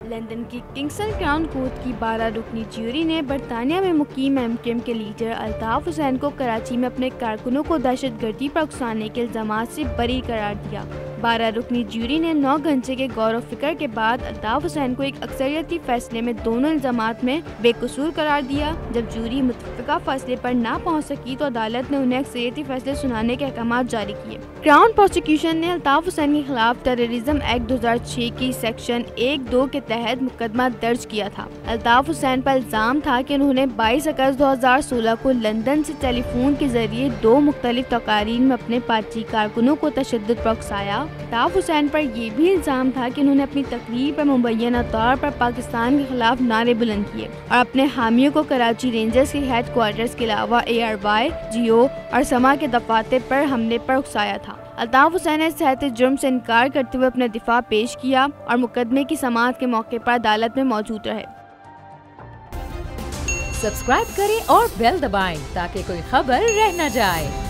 London की किंग्सन crown court की 12 रुकनी jury ने बरतानिया में मुकीम एमक्यूएम के लीडर अल्ताफ हुसैन को कराची में अपने कारकुनों को दहशतगर्दी पर उकसाने के इल्जामात से बरी करार दिया। 12 रुकनी ज्यूरी ने 9 घंटे के गौर व फिक्र के बाद अल्ताफ हुसैन को एक अक्सरियती फैसले में दोनों इल्जामात में बेकसूर करार दिया। जब ज्यूरी मुत्तफ़िका फैसले पर ना पहुंच सकी तो अदालत ने उन्हें अक्सरियती फैसले सुनाने के अहकाम जारी किए। क्राउन प्रोसिक्यूशन ने अल्ताफ हुसैन के खिलाफ टेररिज्म एक्ट 2006 की सेक्शन 1(2) के तहत मुकदमा दर्ज किया था। अल्ताफ हुसैन पर इल्जाम था कि उन्होंने 22 अगस्त 2016 को लंदन से टेलीफोन के जरिए 2 मुख्तलिफ तकारीर में अपने पार्टी कारकुनों को तशद्दुद पर उकसाया। अल्ताफ हुसैन पर यह भी इल्जाम था कि उन्होंने अपनी तकरीर पर मुबैना तौर पर पाकिस्तान के खिलाफ नारे बुलंद किए और अपने हामियों को कराची रेंजर्स के हेड क्वार्टर्स के अलावा ARY, GO और समा के दफातर पर हमले पर उकसाया था। अल्ताफ हुसैन ने सहत जुर्म से इनकार करते हुए अपना दिफा पेश किया और मुकदमे की समाअत के मौके पर अदालत में मौजूद रहे। सब्सक्राइब करें और बेल दबाएं ताकि कोई खबर रह न जाए।